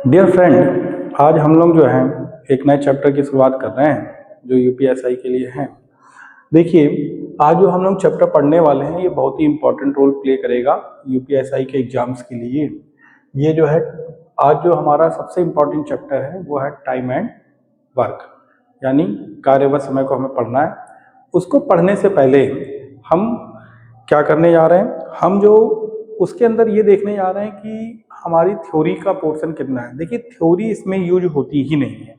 Dear friend, आज हम लोग जो है एक नए चैप्टर की शुरुआत कर रहे हैं जो यूपीएसआई के लिए है। देखिए, आज जो हम लोग चैप्टर पढ़ने वाले हैं ये बहुत ही इंपॉर्टेंट रोल प्ले करेगा यूपीएसआई के एग्जाम्स के लिए। ये जो है आज जो हमारा सबसे इम्पोर्टेंट चैप्टर है वो है टाइम एंड वर्क, यानी कार्य व समय को हमें पढ़ना है। उसको पढ़ने से पहले हम क्या करने जा रहे हैं, हम जो उसके अंदर ये देखने जा रहे हैं कि हमारी थ्योरी का पोर्शन कितना है। देखिए, थ्योरी इसमें यूज होती ही नहीं है,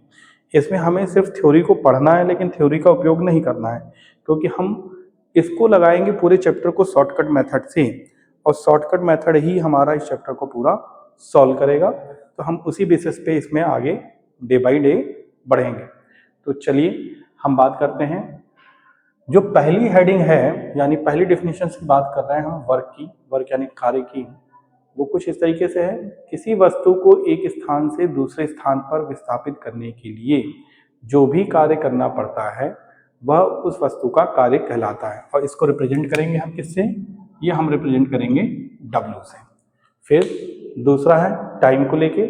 इसमें हमें सिर्फ थ्योरी को पढ़ना है लेकिन थ्योरी का उपयोग नहीं करना है, क्योंकि हम इसको लगाएंगे पूरे चैप्टर को शॉर्टकट मेथड से, और शॉर्टकट मेथड ही हमारा इस चैप्टर को पूरा सॉल्व करेगा। तो हम उसी बेसिस पे इसमें आगे डे बाय डे बढ़ेंगे। तो चलिए हम बात करते हैं। जो पहली हेडिंग है यानी पहली डेफिनेशन की बात कर रहे हैं हम वर्क की। वर्क यानी कार्य की। वो कुछ इस तरीके से है, किसी वस्तु को एक स्थान से दूसरे स्थान पर विस्थापित करने के लिए जो भी कार्य करना पड़ता है वह उस वस्तु का कार्य कहलाता है। और इसको रिप्रेजेंट करेंगे हम किससे? ये हम रिप्रेजेंट करेंगे W से। फिर दूसरा है टाइम को लेके।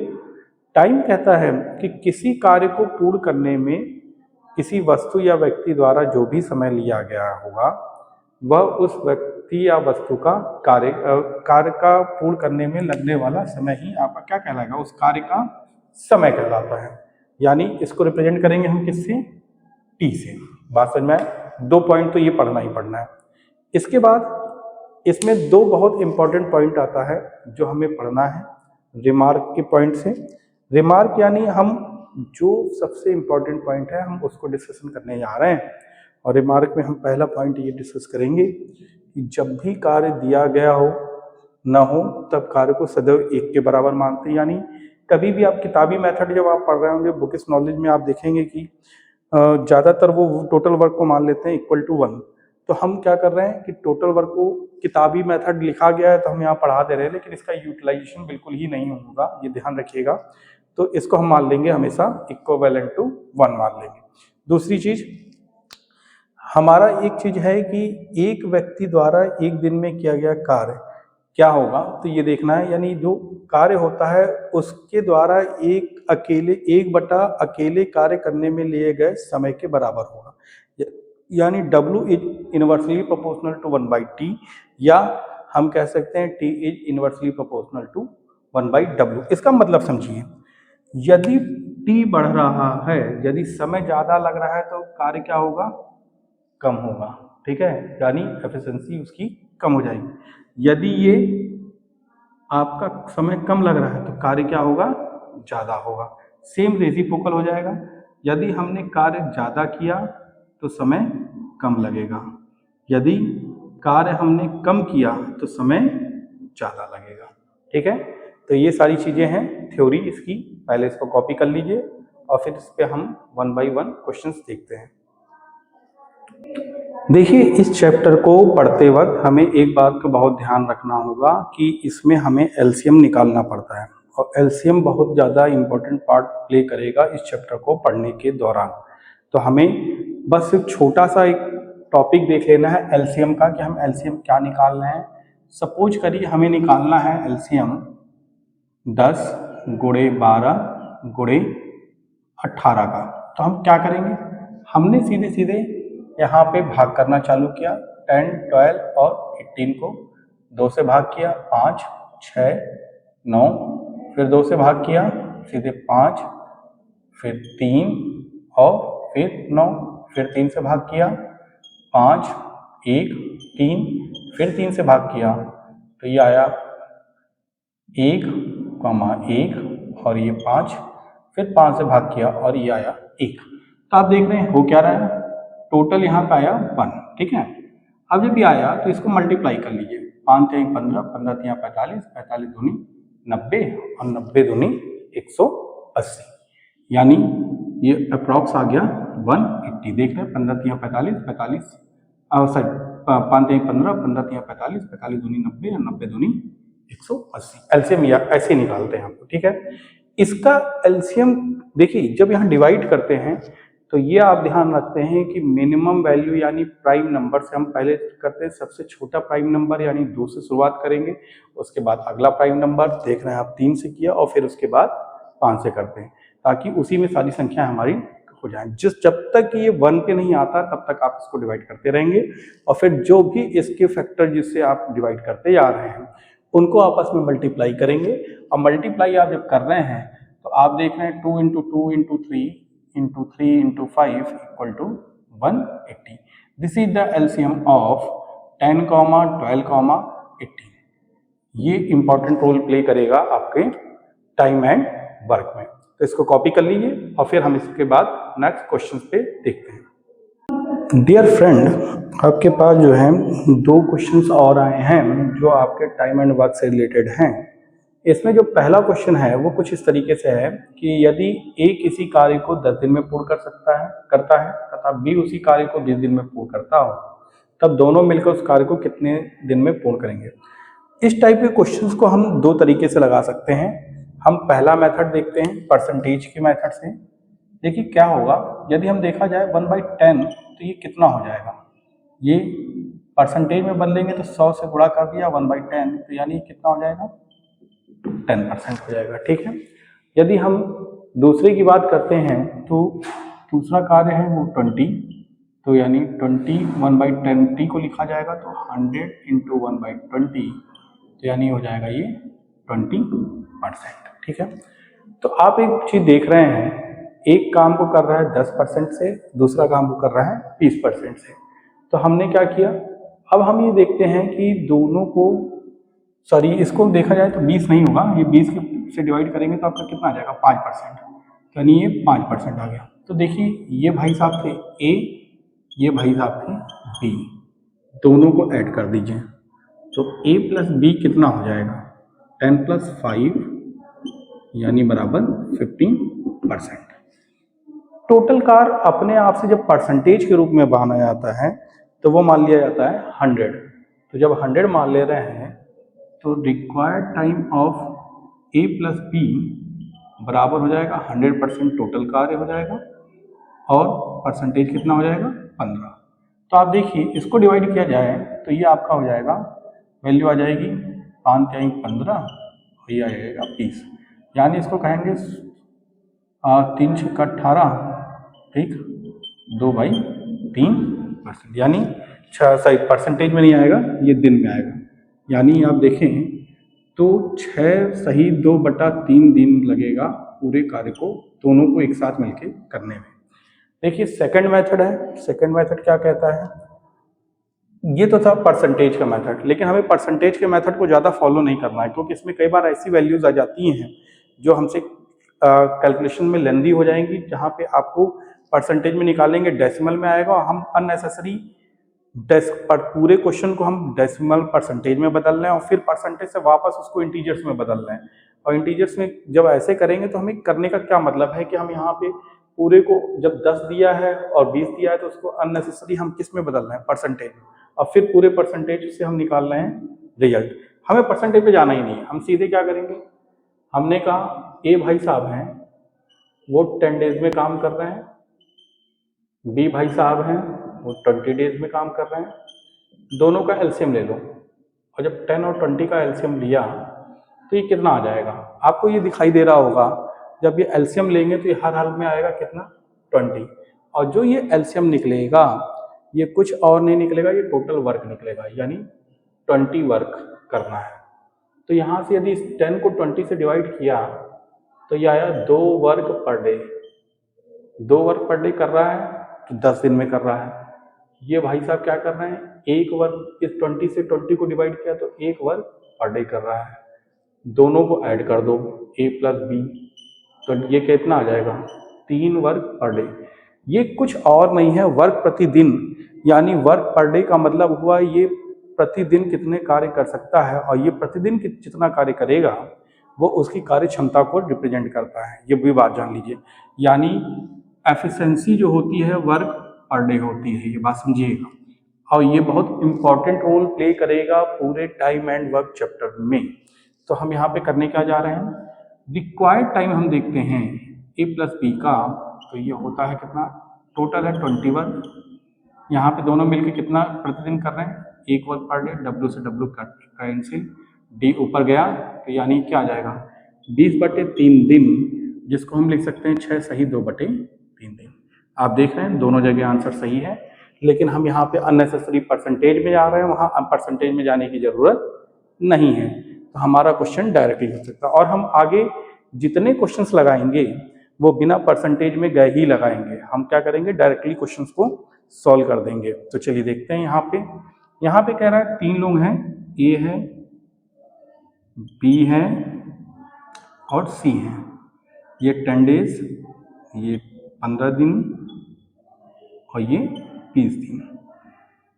टाइम कहता है कि किसी कार्य को पूर्ण करने में किसी वस्तु या व्यक्ति द्वारा जो भी समय लिया गया होगा वह उस व्यक्ति या वस्तु का कार्य का पूर्ण करने में लगने वाला समय ही आपका क्या कहलाएगा? उस कार्य का समय कहलाता है। यानी इसको रिप्रेजेंट करेंगे हम किससे? T से। बात समझ में आए? 2 पॉइंट तो ये पढ़ना ही पढ़ना है। इसके बाद इसमें 2 बहुत इंपॉर्टेंट पॉइंट आता है जो हमें पढ़ना है रिमार्क के पॉइंट से। रिमार्क यानी हम जो सबसे इम्पोर्टेंट पॉइंट है हम उसको डिस्कशन करने जा रहे हैं। और रिमार्क में हम पहला पॉइंट ये डिस्कस करेंगे कि जब भी कार्य दिया गया हो न हो तब कार्य को सदैव 1 के बराबर मानते हैं। यानी कभी भी आप किताबी मेथड जब आप पढ़ रहे होंगे बुकिश नॉलेज में आप देखेंगे कि ज़्यादातर वो टोटल वर्क को मान लेते हैं इक्वल टू 1। तो हम क्या कर रहे हैं कि टोटल वर्क को किताबी मेथड लिखा गया है तो हम यहाँ पढ़ा दे रहे हैं, लेकिन इसका यूटिलाइजेशन बिल्कुल ही नहीं होगा, ये ध्यान रखिएगा। तो इसको हम मान लेंगे हमेशा इक्विवेलेंट टू 1 मान लेंगे। दूसरी चीज, हमारा एक चीज है कि एक व्यक्ति द्वारा एक दिन में किया गया कार्य क्या होगा, तो ये देखना है। यानी जो कार्य होता है उसके द्वारा एक बटा अकेले कार्य करने में लिए गए समय के बराबर होगा। यानी W is inversely proportional to 1/T, या हम कह सकते हैं T is inversely proportional to 1/W। इसका मतलब समझिए, यदि T बढ़ रहा है, यदि समय ज़्यादा लग रहा है तो कार्य क्या होगा? कम होगा। ठीक है, यानी एफिशिएंसी उसकी कम हो जाएगी। यदि ये आपका समय कम लग रहा है तो कार्य क्या होगा? ज़्यादा होगा। सेम रेसिप्रोकल हो जाएगा। यदि हमने कार्य ज़्यादा किया तो समय कम लगेगा, यदि कार्य हमने कम किया तो समय ज़्यादा लगेगा। ठीक है, तो ये सारी चीज़ें हैं थ्योरी इसकी। पहले इसको कॉपी कर लीजिए और फिर इस पर हम 1 बाय 1 क्वेश्चंस देखते हैं। देखिए, इस चैप्टर को पढ़ते वक्त हमें एक बात का बहुत ध्यान रखना होगा कि इसमें हमें एलसीएम निकालना पड़ता है, और एलसीएम बहुत ज़्यादा इम्पोर्टेंट पार्ट प्ले करेगा इस चैप्टर को पढ़ने के दौरान। तो हमें बस एक छोटा सा एक टॉपिक देख लेना है एलसीएम का, कि हम एलसीएम क्या निकाल रहे हैं। सपोज करिए हमें निकालना है एलसीएम 10 गुणे 12 गुणे 18 का। तो हम क्या करेंगे, हमने सीधे सीधे यहाँ पे भाग करना चालू किया। 10, 12 और 18 को 2 से भाग किया, 5, 6, 9, फिर 2 से भाग किया सीधे 5, फिर 3 और फिर 9, फिर 3 से भाग किया 5, 1, 3, फिर 3 से भाग किया तो ये आया 1, 1 और ये 5, फिर 5 से भाग किया और ये आया 1। तो आप देख रहे हैं हो क्या रहा है, टोटल यहाँ पे आया 1। ठीक है, अब जब ये आया तो इसको मल्टीप्लाई कर लीजिए। 5 3 15, 15 3 45, 45 दूनी 90 और 90 दूनी 180, यानी ये अप्रॉक्स आ गया 180। देख रहे हैं 15 3 45, 45 सॉरी 5 3 15, 15 3 45, 45 दूनी 90 और 90 दूनी 180। एलसीएम या ऐसे निकालते हैं आपको। ठीक है, इसका एलसीएम देखिए जब यहाँ डिवाइड करते हैं तो ये आप ध्यान रखते हैं कि मिनिमम वैल्यू यानी प्राइम नंबर से हम पहले करते हैं। सबसे छोटा प्राइम नंबर यानी 2 से शुरुआत करेंगे, उसके बाद अगला प्राइम नंबर देख रहे हैं आप 3 से किया और फिर उसके बाद 5 से करते हैं, ताकि उसी में सारी संख्या हमारी हो जाए। जब तक ये 1 पे नहीं आता तब तक आप इसको डिवाइड करते रहेंगे, और फिर जो भी इसके फैक्टर जिससे आप डिवाइड करते जा रहे हैं उनको आपस में मल्टीप्लाई करेंगे। और मल्टीप्लाई आप जब कर रहे हैं तो आप देख रहे हैं 2 × 2 × 3 × 3 × 5 = 180। This is the LCM of 10, 12, 18। ये इंपॉर्टेंट रोल प्ले करेगा आपके टाइम एंड वर्क में। तो इसको कॉपी कर लीजिए और फिर हम इसके बाद नेक्स्ट क्वेश्चन पे देखते हैं। डियर फ्रेंड, आपके पास जो है 2 क्वेश्चंस और आए हैं जो आपके टाइम एंड वर्क से रिलेटेड हैं। इसमें जो पहला क्वेश्चन है वो कुछ इस तरीके से है कि यदि ए किसी कार्य को 10 दिन में पूर्ण करता है तथा बी उसी कार्य को 20 दिन में पूर्ण करता हो, तब दोनों मिलकर उस कार्य को कितने दिन में पूर्ण करेंगे। इस टाइप के क्वेश्चंस को हम 2 तरीके से लगा सकते हैं। हम पहला मेथड देखते हैं परसेंटेज के मेथड से। देखिए क्या होगा, यदि हम देखा जाए 1/10 तो ये कितना हो जाएगा, ये परसेंटेज में बदलेंगे तो 100 से गुणा कर दिया 1/10, तो यानी कितना हो जाएगा 10% हो जाएगा। ठीक है। यदि हम दूसरे की बात करते हैं तो दूसरा कार्य है वो 20, तो यानी 20 1/10 को लिखा जाएगा तो 100 × 1/20, तो यानी हो जाएगा ये 20%। ठीक है। तो आप एक चीज देख रहे हैं, एक काम को कर रहा है 10% से, दूसरा काम को कर रहा है 20% से। तो हमने क्या किया, अब हम ये देखते हैं कि दोनों को, सॉरी इसको देखा जाए तो 20 नहीं होगा, ये 20 से डिवाइड करेंगे तो आपका कितना आ जाएगा 5%, यानी ये 5% आ गया। तो देखिए ये भाई साहब थे ए, ये भाई साहब थे बी, दोनों को ऐड कर दीजिए तो a + b कितना हो जाएगा 10 + 5 यानी बराबर 15%। टोटल कार अपने आप से जब परसेंटेज के रूप में माना जाता है तो वो मान लिया जाता है 100। तो जब 100 मान ले रहे हैं तो required time of a + b बराबर हो जाएगा 100% टोटल कार्य हो जाएगा, और परसेंटेज कितना हो जाएगा 15। तो आप देखिए इसको डिवाइड किया जाए तो ये आपका हो जाएगा, वैल्यू आ जाएगी 5 × 15 और ये आ जाएगा 20, यानी इसको कहेंगे 3 × 18, ठीक, 2/3%, यानी सही परसेंटेज में नहीं आएगा, ये दिन में आएगा। यानी आप देखें तो 6 सही 2/3 दिन लगेगा पूरे कार्य को दोनों को एक साथ मिलके करने में। देखिए सेकंड मेथड है, सेकंड मेथड क्या कहता है, ये तो था परसेंटेज का मेथड, लेकिन हमें परसेंटेज के मेथड को ज़्यादा फॉलो नहीं करना है, क्योंकि इसमें कई बार ऐसी वैल्यूज आ जाती हैं जो हमसे कैलकुलेशन में लेंदी हो जाएंगी, जहाँ पे आपको परसेंटेज में निकालेंगे डेसिमल में आएगा, और हम अननेसेसरी पूरे क्वेश्चन को हम डेसिमल परसेंटेज में बदल रहे हैं और फिर परसेंटेज से वापस उसको इंटीजर्स में बदल रहे हैं। और इंटीजर्स में जब ऐसे करेंगे तो हमें करने का क्या मतलब है कि हम यहाँ पे पूरे को जब 10 दिया है और 20 दिया है तो उसको अननेसेसरी हम किस में बदल रहे हैं, परसेंटेज में, और फिर पूरे परसेंटेज से हम निकाल रहे हैं रिजल्ट। हमें परसेंटेज पे जाना ही नहीं है, हम सीधे क्या करेंगे, हमने कहा ए भाई साहब हैं वो 10 डेज में काम कर रहे हैं, बी भाई साहब हैं वो 20 डेज में काम कर रहे हैं, दोनों का एलसीएम ले लो, और जब 10 और 20 का एलसीएम लिया तो ये कितना आ जाएगा, आपको ये दिखाई दे रहा होगा, जब ये एलसीएम लेंगे तो ये हर हाल में आएगा कितना 20, और जो ये एलसीएम निकलेगा ये कुछ और नहीं निकलेगा, ये टोटल वर्क निकलेगा, यानी 20 वर्क करना है। तो यहाँ से यदि 10 को 20 से डिवाइड किया तो ये आया 2 work per day, 2 work per day कर रहा है तो 10 दिन में कर रहा है। ये भाई साहब क्या कर रहे हैं, एक वर्क, इस 20 से 20 को डिवाइड किया तो 1 वर्क पर डे कर रहा है, दोनों को ऐड कर दो a + b, तो ये कितना आ जाएगा 3 वर्क पर डे। ये कुछ और नहीं है, वर्क प्रतिदिन, यानी वर्क पर डे का मतलब हुआ ये प्रतिदिन कितने कार्य कर सकता है, और ये प्रतिदिन जितना कार्य करेगा वो उसकी कार्य क्षमता को रिप्रेजेंट करता है, ये भी बात जान लीजिए। यानी एफिशिएंसी जो होती है वर्क पर डे होती है, ये बात समझिएगा, और ये बहुत इंपॉर्टेंट रोल प्ले करेगा पूरे टाइम एंड वर्क चैप्टर में। तो हम यहाँ पे करने क्या जा रहे हैं, रिक्वायर्ड टाइम हम देखते हैं a + b का, तो ये होता है कितना, टोटल है 20 वर्क, यहाँ पे दोनों मिलके कितना प्रतिदिन कर रहे हैं 1 वर्क पर डे, W से W कैंसिल, D ऊपर गया तो यानी क्या आ जाएगा 20/3 दिन, जिसको हम लिख सकते हैं 6 सही 2/3 दिन। आप देख रहे हैं दोनों जगह आंसर सही है, लेकिन हम यहाँ पे अननेसेसरी परसेंटेज में जा रहे हैं, वहाँ परसेंटेज में जाने की जरूरत नहीं है। तो हमारा क्वेश्चन डायरेक्टली हो सकता है, और हम आगे जितने क्वेश्चंस लगाएंगे वो बिना परसेंटेज में गए ही लगाएंगे। हम क्या करेंगे, डायरेक्टली क्वेश्चंस को सॉल्व कर देंगे। तो चलिए देखते हैं। यहाँ पे कह रहा है 3 लोग हैं, ए है, बी है और सी है। ये 10 डेज, ये 15 दिन और ये 20 दिन।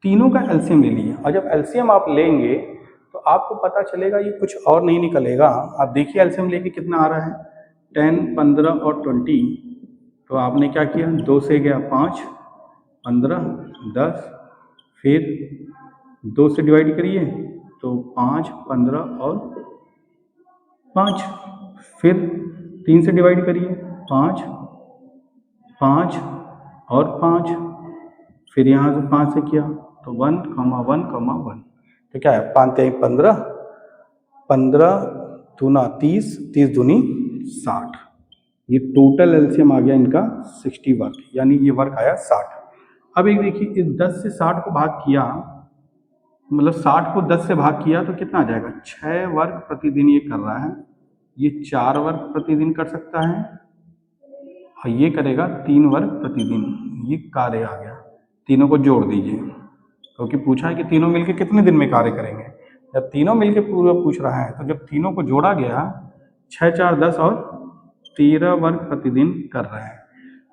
तीनों का एलसीएम ले लीजिए, और जब एलसीएम आप लेंगे तो आपको पता चलेगा ये कुछ और नहीं निकलेगा। आप देखिए एलसीएम लेके कितना आ रहा है, 10, 15 और 20। तो आपने क्या किया, 2 से गया 5, 15, 10, फिर 2 से डिवाइड करिए तो 5, 15 और 5, फिर 3 से डिवाइड करिए 5, 5 और 5, फिर यहाँ से 5 से किया तो 1, 1, 1। तो क्या है, 5 3 15, 15 दूना 30, 30 दूनी 60। ये टोटल एलसीएम आ गया इनका 60 वर्क, यानी ये वर्क आया 60। अब एक देखिए, इस 10 से 60 को भाग किया, मतलब 60 को 10 से भाग किया तो कितना आ जाएगा, 6 वर्क प्रतिदिन ये कर रहा है। ये 4 वर्क प्रतिदिन कर सकता है और ये करेगा 3 वर्क प्रतिदिन। ये कार्य आ गया, तीनों को जोड़ दीजिए, क्योंकि पूछा है कि तीनों मिलके कितने दिन में कार्य करेंगे। जब तीनों मिलके पूरा पूछ रहा है तो जब तीनों को जोड़ा गया, 6 4 10 और 13 वर्क प्रतिदिन कर रहे हैं।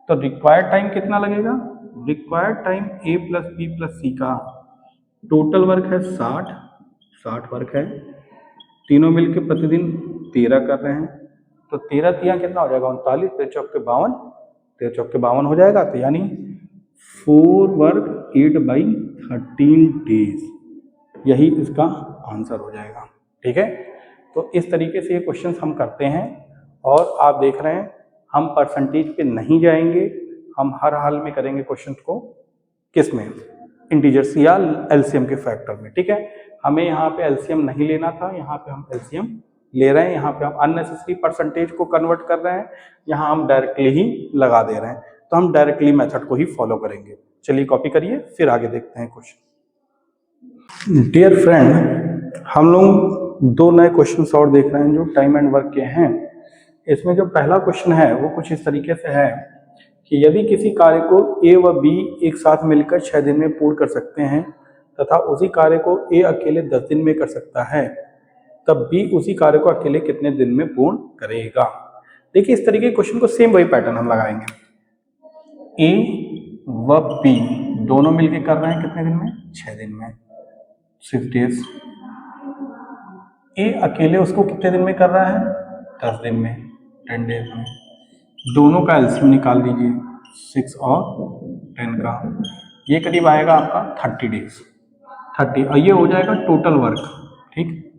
तो रिक्वायर्ड टाइम कितना लगेगा, रिक्वायर्ड टाइम ए प्लस बी प्लस सी का टोटल वर्क है 60 वर्क है, तीनों मिलके प्रतिदिन 13 कर रहे हैं। तो 13 तिया कितना हो जाएगा, 39, 13 चौक के 52, 13 चौक के 52 हो जाएगा। तो यानी 4 वर्क 8/13 डेज, यही इसका आंसर हो जाएगा। ठीक है, तो इस तरीके से ये क्वेश्चंस हम करते हैं। और आप देख रहे हैं हम परसेंटेज पे नहीं जाएंगे, हम हर हाल में करेंगे क्वेश्चंस को किस में, इंटीजर्स या एलसीएम के फैक्टर में। ठीक है, हमें यहाँ पे एलसीएम नहीं लेना था, यहाँ पे हम एलसीएम ले रहे हैं। यहाँ पे हम अननेसेसरी परसेंटेज को कन्वर्ट कर रहे हैं, यहाँ हम डायरेक्टली ही लगा दे रहे हैं। तो हम डायरेक्टली मेथड को ही फॉलो करेंगे। चलिए कॉपी करिए, फिर आगे देखते हैं क्वेश्चन। डियर फ्रेंड, हम लोग 2 नए क्वेश्चंस और देख रहे हैं जो टाइम एंड वर्क के हैं। इसमें जो पहला क्वेश्चन है वो कुछ इस तरीके से है कि यदि किसी कार्य को ए व बी एक साथ मिलकर 6 दिन में पूर्ण कर सकते हैं तथा उसी कार्य को ए अकेले 10 दिन में कर सकता है, तब बी उसी कार्य को अकेले कितने दिन में पूर्ण करेगा। देखिए इस तरीके के क्वेश्चन को सेम वही पैटर्न हम लगाएंगे। ए व बी दोनों मिलकर कर रहे हैं कितने दिन में, 6 दिन में, 6 डेज। ए अकेले उसको कितने दिन में कर रहा है, 10 दिन में, 10 डेज में। दोनों का एलसीएम निकाल लीजिए, 6 और 10 का, ये करीब आएगा आपका 30 डेज, 30, और ये हो जाएगा टोटल वर्क। ठीक,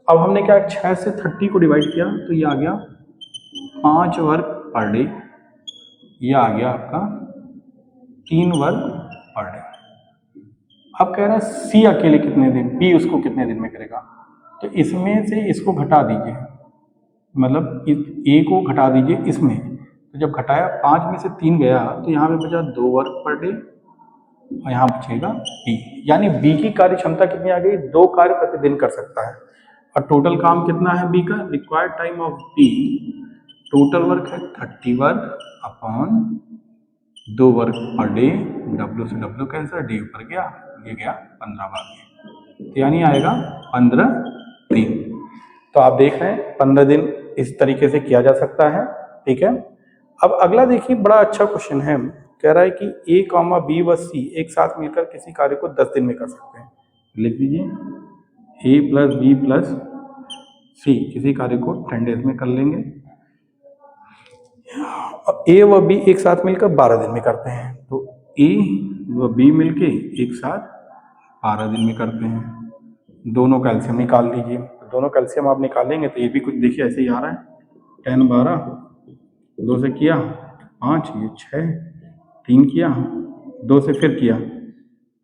अब हमने क्या 6 से 30 को डिवाइड किया तो ये आ गया 5 वर्क पर डे, ये आ गया आपका 3 वर्क पर डे। अब कह रहा है सी अकेले कितने दिन, बी उसको कितने दिन में करेगा। तो इसमें से इसको घटा दीजिए, मतलब ए को घटा दीजिए इसमें। तो जब घटाया 5 में से 3 गया तो यहाँ पे बचा 2 वर्क पर डे और यहाँ बचेगा बी, यानी बी की कार्य क्षमता कितनी आ गई, 2 कार्य प्रतिदिन कर सकता है। और टोटल काम कितना है बी का, required time of B, total work है 30 work upon 2 work per day, W से डब्ल्यू कैंसर, डी ऊपर गया, ये गया 15 बार, तो यानी आएगा 15 दिन। तो आप देख रहे हैं 15 दिन इस तरीके से किया जा सकता है। ठीक है, अब अगला देखिए, बड़ा अच्छा क्वेश्चन है। कह रहा है कि ए कॉमा बी व सी एक साथ मिलकर किसी कार्य को 10 दिन में कर सकते हैं। लिख दीजिए ए प्लस बी प्लस सी किसी कार्य को 10 डेज में कर लेंगे। ए व बी एक साथ मिलकर 12 दिन में करते हैं, तो ए व बी मिलके एक साथ 12 दिन में करते हैं। दोनों का एलसीएम निकाल लीजिए। दोनों का एलसीएम आप निकालेंगे तो ये भी कुछ देखिए ऐसे ही आ रहा है, 10 12, 2 से किया 5, ये 6, 3 किया, 2 से फिर किया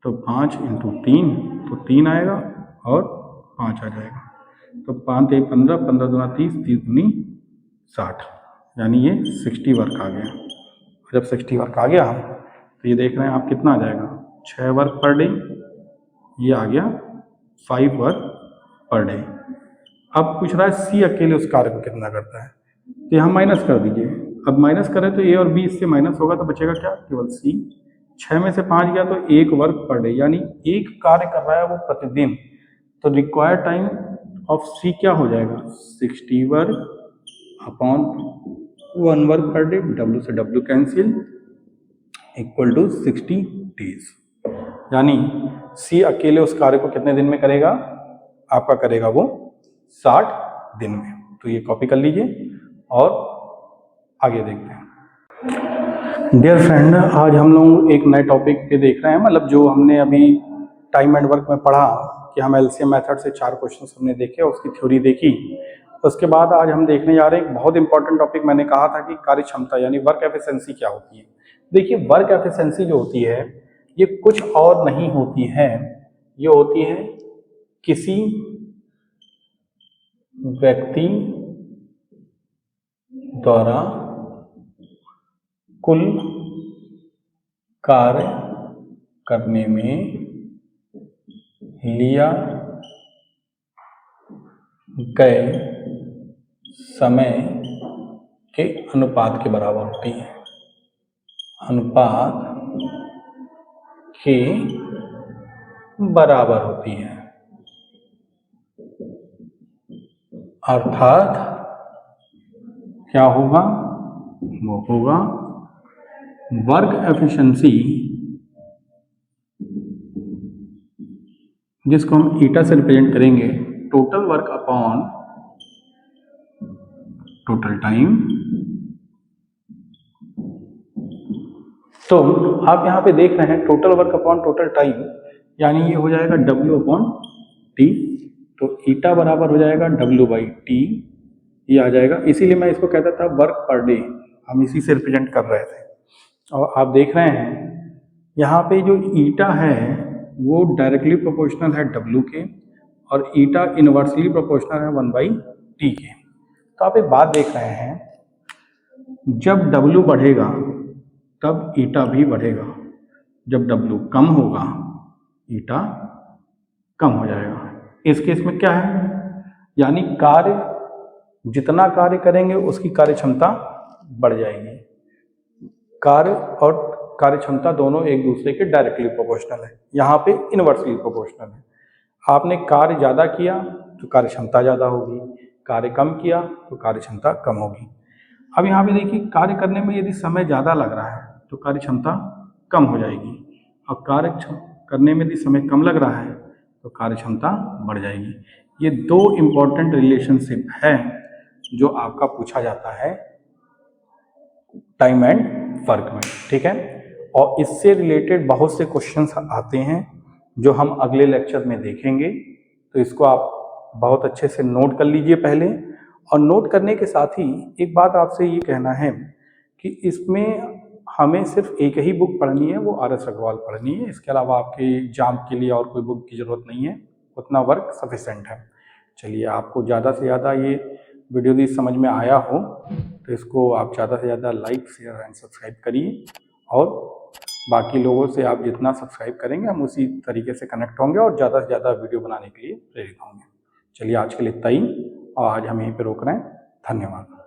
तो 5 × 3, तो 3 आएगा और 5 आ जाएगा। तो 5 × 15, 15 दूना 30, 30 दूनी 60, यानी ये 60 वर्क आ गया। जब 60 वर्क आ गया तो ये देख रहे हैं आप कितना आ जाएगा, 6 वर्क पर डे, ये आ गया 5 वर्क पर डे। अब पूछ रहा है सी अकेले उस कार्य को कितना करता है, तो यहाँ माइनस कर दीजिए। अब माइनस करें तो ए और बी इससे माइनस होगा तो बचेगा क्या, केवल सी। 6 में से 5 गया तो 1 वर्क पर डे, यानी एक कार्य कर रहा है वो प्रतिदिन। तो रिक्वायर्ड टाइम ऑफ सी क्या हो जाएगा, 60 work upon 1 work per day, W से W cancel, equal to 60 days. यानी सी अकेले उस कार्य को कितने दिन में करेगा, आपका करेगा वो 60 दिन में। तो ये कॉपी कर लीजिए और आगे देखते हैं। डियर फ्रेंड, आज हम लोग एक नए टॉपिक पे देख रहे हैं, मतलब जो हमने अभी टाइम एंड वर्क में पढ़ा कि हम एलसीएम मेथड से 4 क्वेश्चंस हमने देखे, उसकी थ्योरी देखी। उसके बाद आज हम देखने जा रहे हैं एक बहुत इंपॉर्टेंट टॉपिक, मैंने कहा था कि कार्य क्षमता यानी वर्क एफिशिएंसी क्या होती है। देखिए, वर्क एफिशिएंसी जो होती है ये कुछ और नहीं होती है, ये होती है किसी व्यक्ति द्वारा कुल कार्य करने में लिया गए समय के अनुपात के बराबर होती है, अनुपात के बराबर होती है। अर्थात क्या होगा, वो होगा वर्क एफिशिएंसी, जिसको हम ईटा से रिप्रेजेंट करेंगे, total work upon total time. तो आप यहाँ पे देख रहे हैं total work upon total time, यानी ये हो जाएगा W अपॉन टी। तो ईटा बराबर हो जाएगा W बाई टी, ये आ जाएगा। इसीलिए मैं इसको कहता था वर्क पर डे, हम इसी से रिप्रेजेंट कर रहे थे। और आप देख रहे हैं यहाँ पे जो ईटा है वो डायरेक्टली प्रोपोर्शनल है W के, और ईटा इनवर्सली प्रोपोर्शनल है 1 बाई टी के। तो आप एक बात देख रहे हैं, जब W बढ़ेगा तब ईटा भी बढ़ेगा, जब W कम होगा ईटा कम हो जाएगा। इस केस में क्या है, यानी कार्य जितना कार्य करेंगे उसकी कार्य क्षमता बढ़ जाएगी। कार्य और कार्य क्षमता दोनों एक दूसरे के डायरेक्टली प्रोपोर्शनल है, यहाँ पे इनवर्सली प्रोपोर्शनल है। आपने कार्य ज़्यादा किया तो कार्य क्षमता ज़्यादा होगी, कार्य कम किया तो कार्य क्षमता कम होगी। अब यहाँ पे देखिए, कार्य करने में यदि समय ज़्यादा लग रहा है तो कार्य क्षमता कम हो जाएगी, और कार्य करने में यदि समय कम लग रहा है तो कार्य क्षमता बढ़ जाएगी। ये 2 इम्पॉर्टेंट रिलेशनशिप है जो आपका पूछा जाता है टाइम एंड वर्क में, ठीक है। और इससे रिलेटेड बहुत से क्वेश्चंस आते हैं जो हम अगले लेक्चर में देखेंगे। तो इसको आप बहुत अच्छे से नोट कर लीजिए पहले, और नोट करने के साथ ही एक बात आपसे ये कहना है कि इसमें हमें सिर्फ एक ही बुक पढ़नी है, वो RS अग्रवाल पढ़नी है। इसके अलावा आपके एग्जाम के लिए और कोई बुक की ज़रूरत नहीं है, उतना वर्क सफिशेंट है। चलिए, आपको ज़्यादा से ज़्यादा ये वीडियो भी समझ में आया हो तो इसको आप ज़्यादा से ज़्यादा लाइक, शेयर एंड सब्सक्राइब करिए, और बाकी लोगों से आप जितना सब्सक्राइब करेंगे हम उसी तरीके से कनेक्ट होंगे और ज़्यादा से ज़्यादा वीडियो बनाने के लिए प्रेरित होंगे। चलिए, आज के लिए इतना ही, और आज हम यहीं पर रोक रहे हैं। धन्यवाद।